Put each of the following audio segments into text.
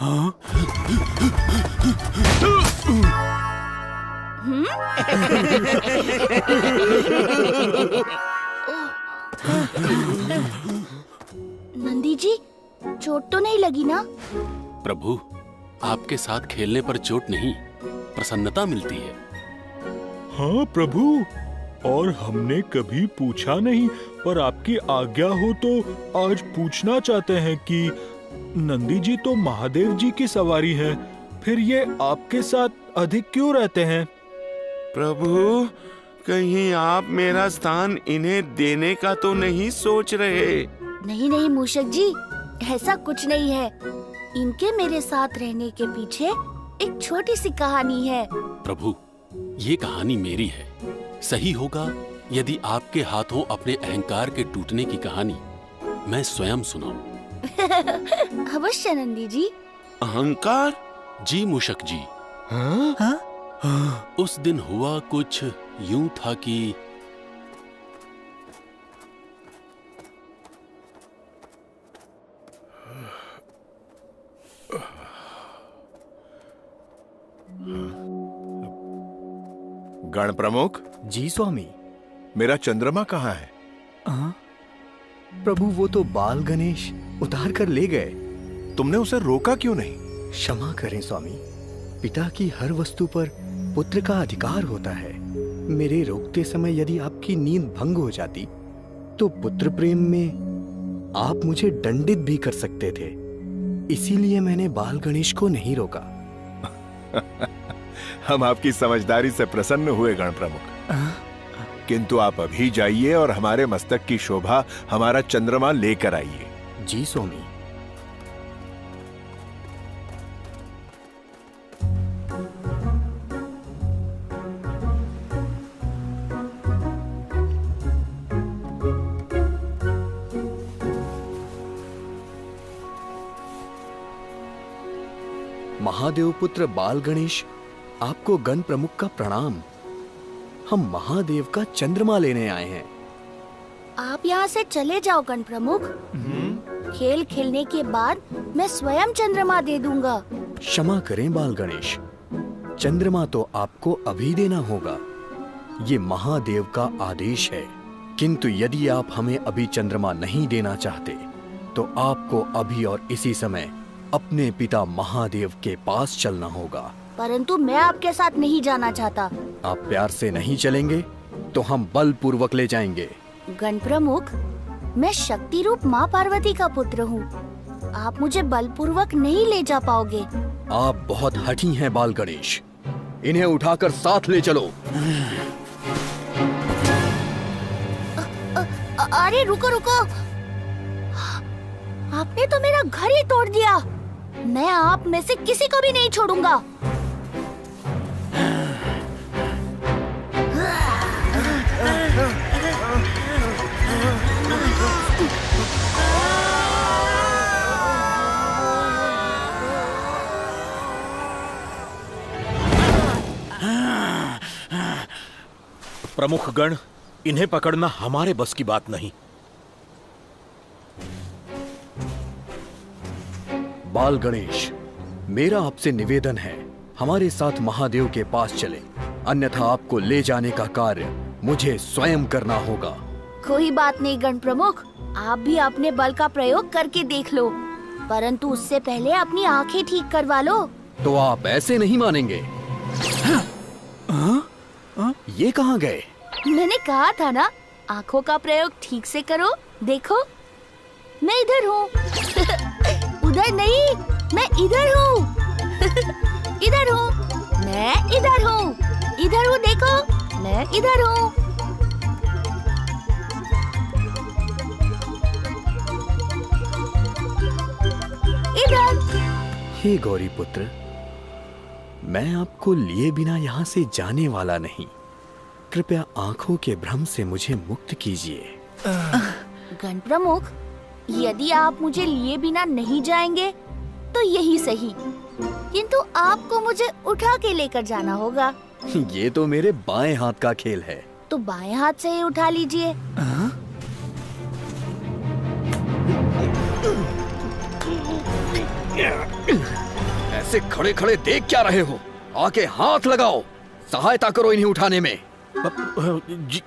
हाँ? नंदी जी, चोट तो नहीं लगी ना? प्रभु, आपके साथ खेलने पर चोट नहीं, प्रसन्नता मिलती है। हाँ प्रभु, और हमने कभी पूछा नहीं, पर आपकी आज्ञा हो तो आज पूछना चाहते हैं कि नंदी जी तो महादेव जी की सवारी है, फिर ये आपके साथ अधिक क्यों रहते हैं? प्रभु, कहीं आप मेरा स्थान इन्हें देने का तो नहीं सोच रहे? नहीं नहीं मूषक जी, ऐसा कुछ नहीं है। इनके मेरे साथ रहने के पीछे एक छोटी सी कहानी है। प्रभु, ये कहानी मेरी है। सही होगा यदि आपके हाथों अपने अहंकार के टूटने की कहानी मैं स्वयं सुनाऊं। अवश्य नंदी जी। अहंकार? जी मूषक जी। हाँ? हाँ? उस दिन हुआ कुछ यूं था कि गण प्रमुख। जी स्वामी। मेरा चंद्रमा कहाँ है? प्रभु, वो तो बाल गणेश उतार कर ले गए। तुमने उसे रोका क्यों नहीं? क्षमा करें स्वामी, पिता की हर वस्तु पर पुत्र का अधिकार होता है। मेरे रोकते समय यदि आपकी नींद भंग हो जाती तो पुत्र प्रेम में आप मुझे दंडित भी कर सकते थे। इसीलिए मैंने बाल गणेश को नहीं रोका। हम आपकी समझदारी से प्रसन्न हुए गण प्रमुख, किंतु आप अभी जाइए और हमारे मस्तक की शोभा हमारा चंद्रमा लेकर आइए। जी स्वामी। महादेव पुत्र बाल गणेश, आपको गण प्रमुख का प्रणाम। हम महादेव का चंद्रमा लेने आए हैं। आप यहाँ से चले जाओ गण प्रमुख। खेल खेलने के बाद मैं स्वयं चंद्रमा दे दूंगा। क्षमा करें बाल गणेश, चंद्रमा तो आपको अभी देना होगा। ये महादेव का आदेश है। किंतु यदि आप हमें अभी चंद्रमा नहीं देना चाहते तो आपको अभी और इसी समय अपने पिता महादेव के पास चलना होगा। परंतु मैं आपके साथ नहीं जाना चाहता। आप प्यार से नहीं चलेंगे तो हम बलपूर्वक ले जाएंगे। गण प्रमुख, मैं शक्ति रूप माँ पार्वती का पुत्र हूँ। आप मुझे बलपूर्वक नहीं ले जा पाओगे। आप बहुत हठी हैं बाल गणेश, इन्हें उठाकर साथ ले चलो। अरे रुको रुको, आपने तो मेरा घर ही तोड़ दिया। मैं आप में से किसी को भी नहीं छोड़ूंगा। प्रमुख गण, इन्हें पकड़ना हमारे बस की बात नहीं। बाल गणेश, मेरा आपसे निवेदन है, हमारे साथ महादेव के पास चले, अन्यथा आपको ले जाने का कार्य मुझे स्वयं करना होगा। कोई बात नहीं गण प्रमुख, आप भी अपने बल का प्रयोग करके देख लो, परंतु उससे पहले अपनी आंखें ठीक करवा लो। तो आप ऐसे नहीं मानेंगे। ये कहाँ गए? मैंने कहा था ना, आंखों का प्रयोग ठीक से करो। देखो, मैं इधर हूँ। उधर नहीं, मैं इधर हूँ। इधर हूँ, मैं इधर हूँ। इधर हूँ, देखो, मैं इधर हूँ। इधर। हे गौरी पुत्र, मैं आपको लिए बिना यहाँ से जाने वाला नहीं। कृपया आंखों के भ्रम से मुझे मुक्त कीजिए। गण प्रमुख, यदि आप मुझे लिए बिना नहीं जाएंगे तो यही सही, किंतु आपको मुझे उठा के लेकर जाना होगा। ये तो मेरे बाएं हाथ का खेल है। तो बाएं हाथ से ही उठा लीजिए। ऐसे खड़े खड़े देख क्या रहे हो? आके हाथ लगाओ, सहायता करो इन्हें उठाने में।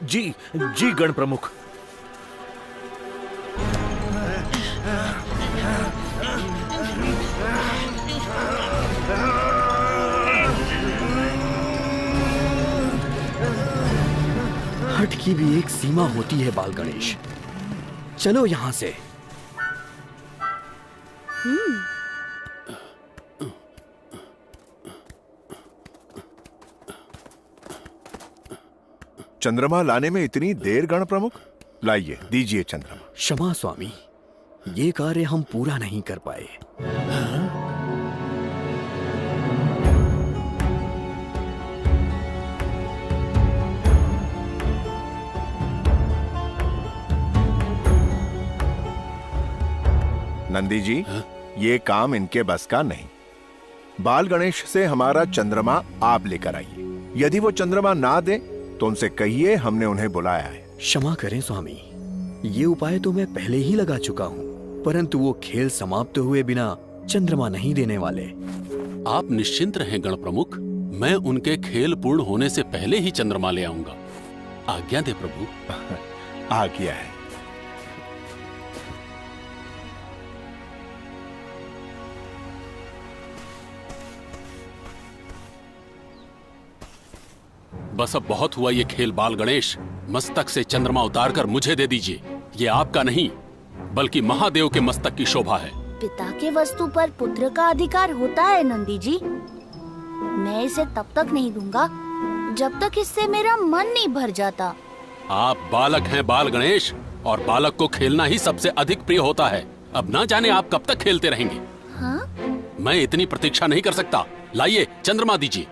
जी गण प्रमुख। हठ की भी एक सीमा होती है बाल गणेश। चलो यहां से। चंद्रमा लाने में इतनी देर गण प्रमुख? लाइए, दीजिए चंद्रमा। क्षमा स्वामी, ये कार्य हम पूरा नहीं कर पाए। नंदी जी, ये काम इनके बस का नहीं। बाल गणेश से हमारा चंद्रमा आप लेकर आइए। यदि वो चंद्रमा ना दे तो उनसे कहिए हमने उन्हें बुलाया है। क्षमा करें स्वामी, ये उपाय तो मैं पहले ही लगा चुका हूँ, परंतु वो खेल समाप्त हुए बिना चंद्रमा नहीं देने वाले। आप निश्चिंत रहें गण प्रमुख, मैं उनके खेल पूर्ण होने से पहले ही चंद्रमा ले आऊंगा। आज्ञा दे प्रभु। आ गया है। बस अब बहुत हुआ ये खेल बाल गणेश। मस्तक से चंद्रमा उतारकर मुझे दे दीजिए। ये आपका नहीं बल्कि महादेव के मस्तक की शोभा है। पिता के वस्तु पर पुत्र का अधिकार होता है नंदी जी। मैं इसे तब तक नहीं दूंगा जब तक इससे मेरा मन नहीं भर जाता। आप बालक हैं बाल गणेश, और बालक को खेलना ही सबसे अधिक प्रिय होता है। अब ना जाने आप कब तक खेलते रहेंगे। हाँ? मैं इतनी प्रतीक्षा नहीं कर सकता। लाइए चंद्रमा दीजिए।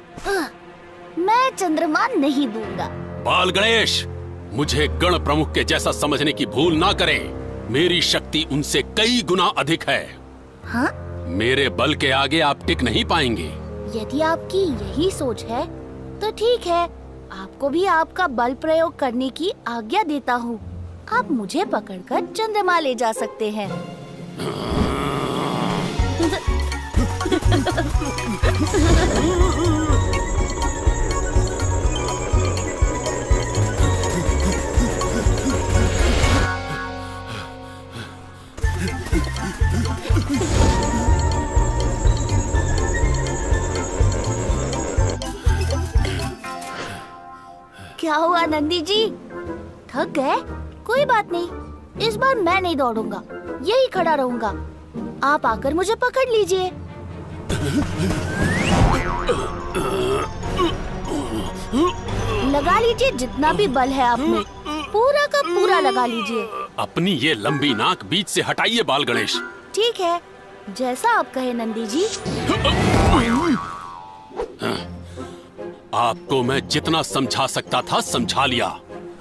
मैं चंद्रमा नहीं दूंगा। बाल गणेश, मुझे गण प्रमुख के जैसा समझने की भूल ना करें। मेरी शक्ति उनसे कई गुना अधिक है। हाँ? मेरे बल के आगे आप टिक नहीं पाएंगे। यदि आपकी यही सोच है तो ठीक है, आपको भी आपका बल प्रयोग करने की आज्ञा देता हूँ। आप मुझे पकड़कर चंद्रमा ले जा सकते हैं। क्या हुआ नंदी जी, थक गए? कोई बात नहीं, इस बार मैं नहीं दौड़ूंगा, यही खड़ा रहूंगा। आप आकर मुझे पकड़ लीजिए। लगा लीजिए जितना भी बल है आप में, पूरा का पूरा लगा लीजिए। अपनी ये लंबी नाक बीच से हटाइए बाल गणेश। ठीक है, जैसा आप कहे नंदी जी। आपको मैं जितना समझा सकता था समझा लिया।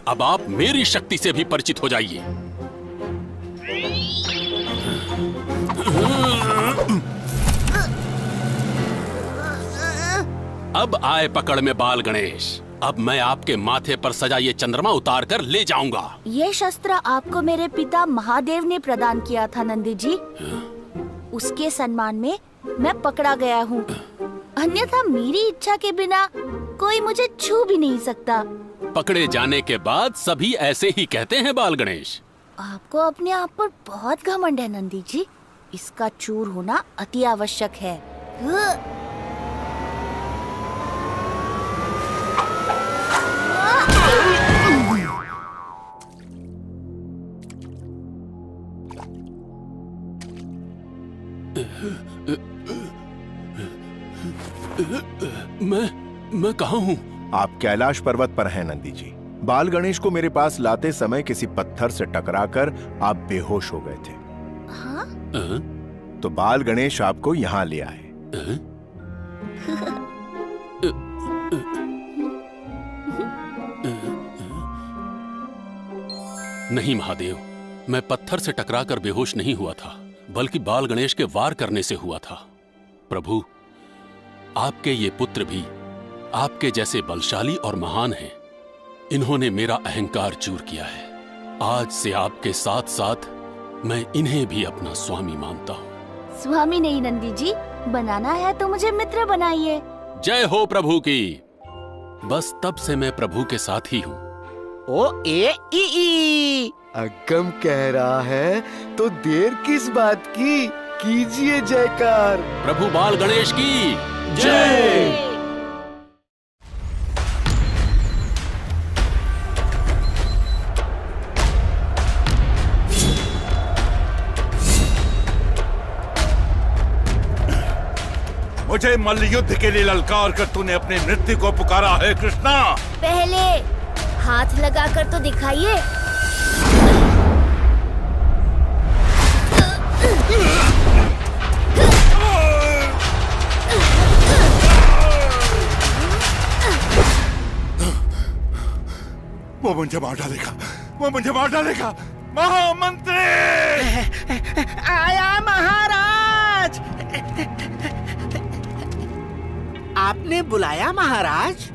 अब आप मेरी शक्ति से भी परिचित हो जाइए। अब आए पकड़ में बाल गणेश। अब मैं आपके माथे पर सजा ये चंद्रमा उतार कर ले जाऊंगा। ये शस्त्र आपको मेरे पिता महादेव ने प्रदान किया था नंदी जी। उसके सम्मान में मैं पकड़ा गया हूँ। अन्यथा मेरी इच्छा के बिना कोई मुझे छू भी नहीं सकता। पकड़े जाने के बाद सभी ऐसे ही कहते हैं बाल गणेश। आपको अपने आप पर बहुत घमंड है नंदी जी। इसका चूर होना अति आवश्यक है। मैं कहाँ हूँ? आप कैलाश पर्वत पर हैं नंदी जी। बाल गणेश को मेरे पास लाते समय किसी पत्थर से टकराकर आप बेहोश हो गए थे। हाँ? तो बाल गणेश आपको यहाँ ले आए। नहीं महादेव, मैं पत्थर से टकराकर बेहोश नहीं हुआ था, बल्कि बाल गणेश के वार करने से हुआ था। प्रभु, आपके ये पुत्र भी आपके जैसे बलशाली और महान हैं। इन्होंने मेरा अहंकार चूर किया है। आज से आपके साथ साथ मैं इन्हें भी अपना स्वामी मानता हूँ। स्वामी नहीं नंदी जी, बनाना है तो मुझे मित्र बनाइए। जय हो प्रभु की। बस तब से मैं प्रभु के साथ ही हूँ। ओ ए ई ई अगम कह रहा है तो देर किस बात की, कीजिए जयकार। प्रभु बाल गणेश की जय। मुझे मल्ल युद्ध के लिए ललकार कर तूने अपने मृत्यु को पुकारा है कृष्णा। पहले हाथ लगाकर तो दिखाइए। वो मुझे मार डालेगा, वो मुझे मार डालेगा। महामंत्री आया महाराज। आपने बुलाया महाराज?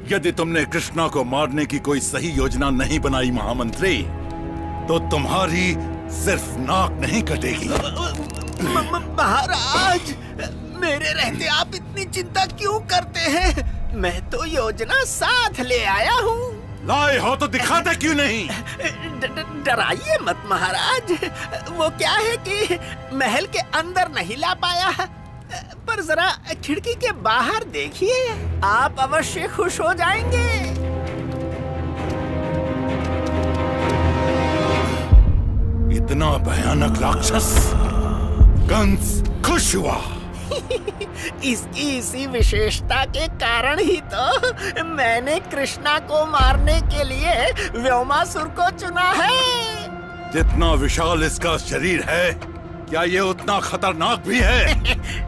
यदि तुमने कृष्णा को मारने की कोई सही योजना नहीं बनाई महामंत्री, तो तुम्हारी सिर्फ नाक नहीं कटेगी। महाराज, मेरे रहते आप इतनी चिंता क्यों करते हैं? मैं तो योजना साथ ले आया हूँ। लाए हो तो दिखाते क्यों नहीं? डराइए मत महाराज। वो क्या है कि महल के अंदर नहीं ला पाया, पर जरा खिड़की के बाहर देखिए, आप अवश्य खुश हो जाएंगे। इतना भयानक राक्षस कंस खुश हुआ। इसकी इसी विशेषता के कारण ही तो मैंने कृष्णा को मारने के लिए व्योमासुर को चुना है। जितना विशाल इसका शरीर है, क्या ये उतना खतरनाक भी है?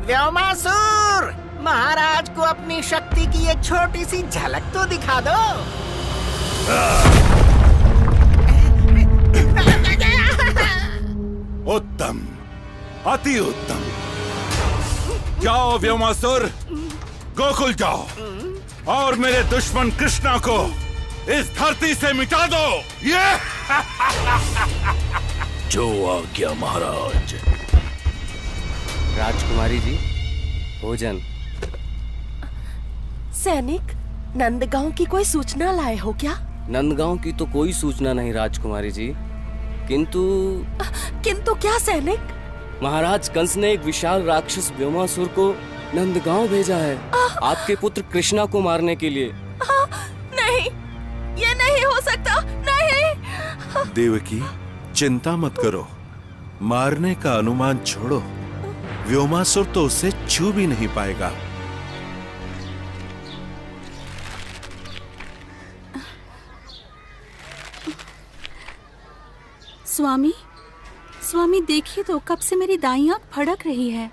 व्योमासुर, महाराज को अपनी शक्ति की एक छोटी सी झलक तो दिखा दो। उत्तम, अति उत्तम। जाओ व्योमासुर, गोकुल जाओ और मेरे दुश्मन कृष्णा को इस धरती से मिटा दो। ये जो आज्ञा महाराज। राजकुमारी जी, भोजन। सैनिक, नंदगांव की कोई सूचना लाए हो क्या? नंदगांव की तो कोई सूचना नहीं राजकुमारी जी, किंतु क्या सैनिक? महाराज कंस ने एक विशाल राक्षस व्योमासुर को नंदगांव भेजा है आपके पुत्र कृष्णा को मारने के लिए। नहीं, ये नहीं हो सकता, नहीं। देवकी, चिंता मत करो, मारने का अनुमान छोड़ो, व्योमासुर तो उसे छू भी नहीं पाएगा। स्वामी, स्वामी देखिए तो, कब से मेरी दाईं आंख फड़क रही है।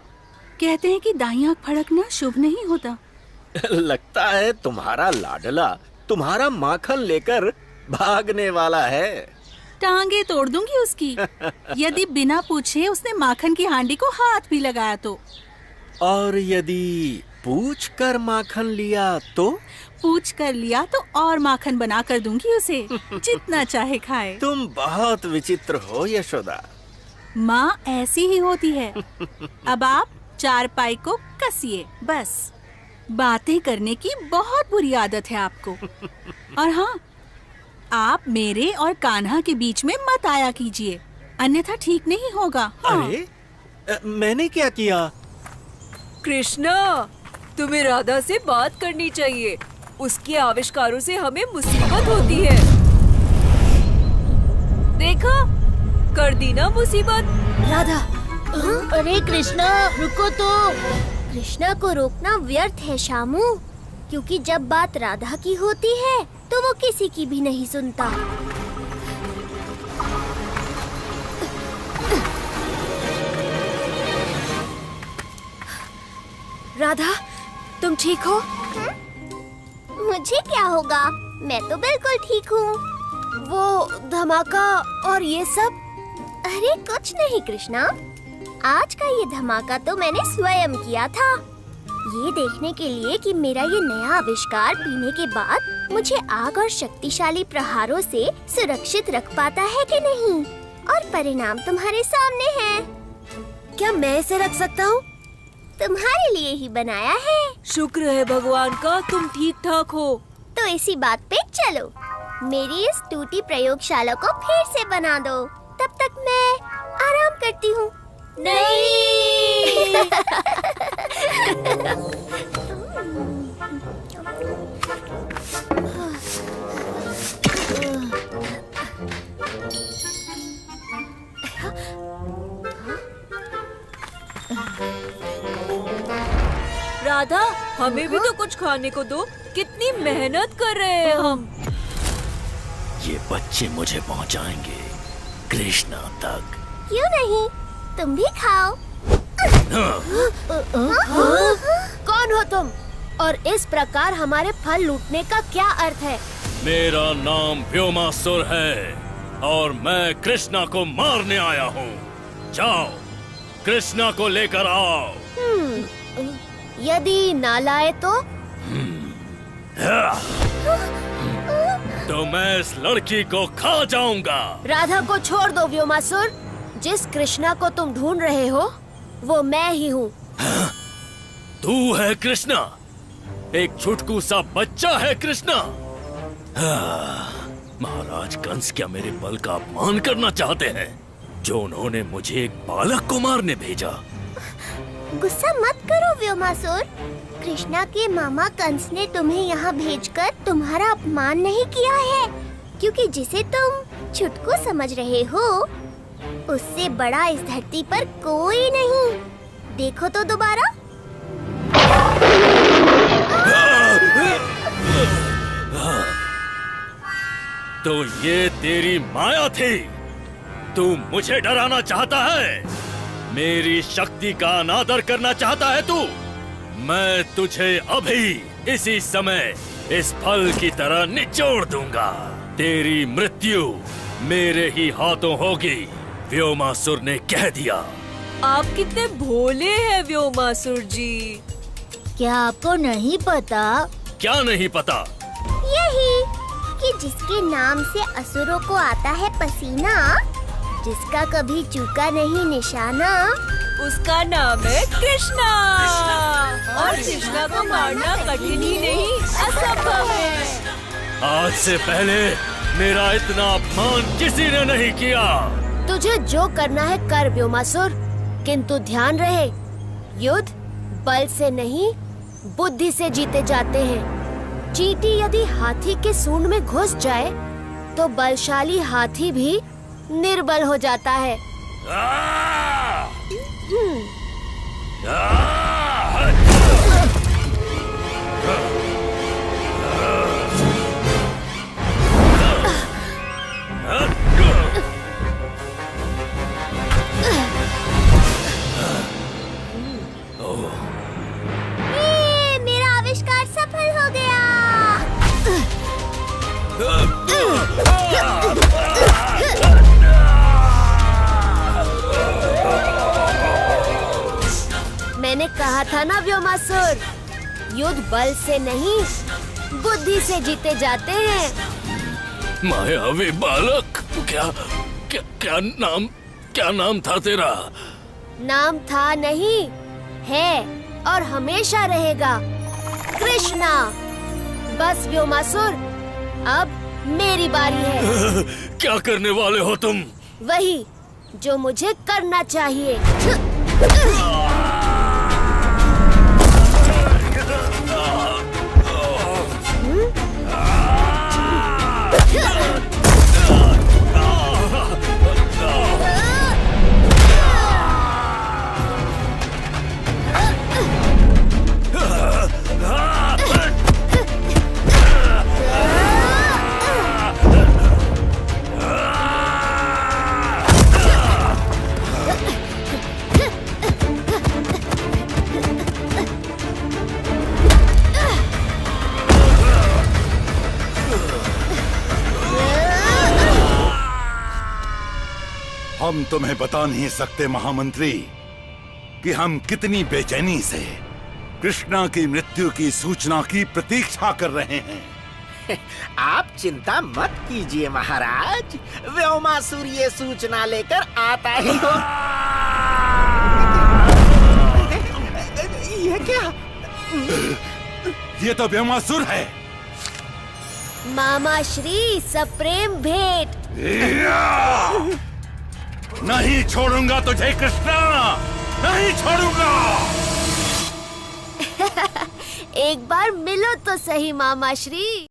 कहते हैं कि दाईं आंख फड़कना शुभ नहीं होता। लगता है तुम्हारा लाडला तुम्हारा माखन लेकर भागने वाला है। टांगे तोड़ दूंगी उसकी, यदि बिना पूछे उसने माखन की हांडी को हाथ भी लगाया तो। और यदि पूछ कर माखन लिया तो? पूछ कर लिया तो और माखन बना कर दूंगी उसे, जितना चाहे खाए। तुम बहुत विचित्र हो यशोदा। माँ ऐसी ही होती है। अब आप चारपाई को कसिए, बस। बातें करने की बहुत बुरी आदत है आपको। और हाँ, आप मेरे और कान्हा के बीच में मत आया कीजिए, अन्यथा ठीक नहीं होगा। हाँ। अरे, मैंने क्या किया? कृष्णा, तुम्हें राधा से बात करनी चाहिए। उसके आविष्कारों से हमें मुसीबत होती है। देखा, कर दी ना मुसीबत। राधा, अरे कृष्णा रुको तो। कृष्णा को रोकना व्यर्थ है शामू, क्योंकि जब बात राधा की होती है तो वो किसी की भी नहीं सुनता। राधा, तुम ठीक हो? मुझे क्या होगा, मैं तो बिल्कुल ठीक हूँ। वो धमाका और ये सब? अरे कुछ नहीं कृष्णा, आज का ये धमाका तो मैंने स्वयं किया था, ये देखने के लिए कि मेरा ये नया आविष्कार पीने के बाद मुझे आग और शक्तिशाली प्रहारों से सुरक्षित रख पाता है कि नहीं। और परिणाम तुम्हारे सामने है। क्या मैं इसे रख सकता हूँ? तुम्हारे लिए ही बनाया है। शुक्र है भगवान का तुम ठीक ठाक हो। तो इसी बात पे चलो, मेरी इस टूटी प्रयोगशाला को फिर से बना दो। तब तक मैं आराम करती हूँ। नहीं। राधा, हमें भी तो कुछ खाने को दो। कितनी मेहनत कर रहे हैं हम। ये बच्चे मुझे पहुंचाएंगे कृष्णा तक। क्यों नहीं, तुम भी खाओ। कौन हो तुम और इस प्रकार हमारे फल लूटने का क्या अर्थ है? मेरा नाम व्योमासुर है और मैं कृष्णा को मारने आया हूँ। जाओ, कृष्णा को लेकर आओ। यदि ना लाए तो मैं इस लड़की को खा जाऊंगा। राधा को छोड़ दो व्योमासुर। जिस कृष्णा को तुम ढूंढ रहे हो वो मैं ही हूँ। तू है कृष्णा? एक छुटकू सा बच्चा है कृष्णा? महाराज कंस क्या मेरे बल का अपमान करना चाहते हैं जो उन्होंने मुझे एक बालक को मारने भेजा? गुस्सा मत करो व्योमासुर। कृष्णा के मामा कंस ने तुम्हें यहाँ भेजकर तुम्हारा अपमान नहीं किया है, क्योंकि जिसे तुम छुटकू समझ रहे हो उससे बड़ा इस धरती पर कोई नहीं। देखो तो दोबारा। तो ये तेरी माया थी? तू मुझे डराना चाहता है? मेरी शक्ति का अनादर करना चाहता है तू? मैं तुझे अभी इसी समय इस फल की तरह निचोड़ दूंगा। तेरी मृत्यु मेरे ही हाथों होगी, व्योमासुर ने कह दिया। आप कितने भोले हैं व्योमासुर जी। क्या आपको नहीं पता? क्या नहीं पता? यही कि जिसके नाम से असुरों को आता है पसीना, जिसका कभी चूका नहीं निशाना, उसका नाम है कृष्णा। और कृष्णा को मारना कठिन ही नहीं, असंभव है। आज से पहले मेरा इतना अपमान किसी ने नहीं किया। तुझे जो करना है कर व्योमासुर, किंतु ध्यान रहे, युद्ध बल से नहीं बुद्धि से जीते जाते हैं। चींटी यदि हाथी के सूंड में घुस जाए तो बलशाली हाथी भी निर्बल हो जाता है। मेरा आविष्कार सफल हो गया। मैंने कहा था ना व्योमासुर, युद्ध बल से नहीं बुद्धि से जीते जाते हैं। मायावी बालक, क्या नाम था तेरा? नाम था नहीं, है और हमेशा रहेगा कृष्णा। बस व्योमासुर, अब मेरी बारी है। क्या करने वाले हो तुम? वही जो मुझे करना चाहिए। हम तुम्हें बता नहीं सकते महामंत्री कि हम कितनी बेचैनी से कृष्णा की मृत्यु की सूचना की प्रतीक्षा कर रहे हैं। आप चिंता मत कीजिए महाराज, व्योमासुर ये सूचना लेकर आता ही हो। है क्या? ये तो व्योमासुर है। मामा श्री सप्रेम भेंट। नहीं छोड़ूंगा तुझे कृष्णा, नहीं छोड़ूंगा। एक बार मिलो तो सही मामा श्री।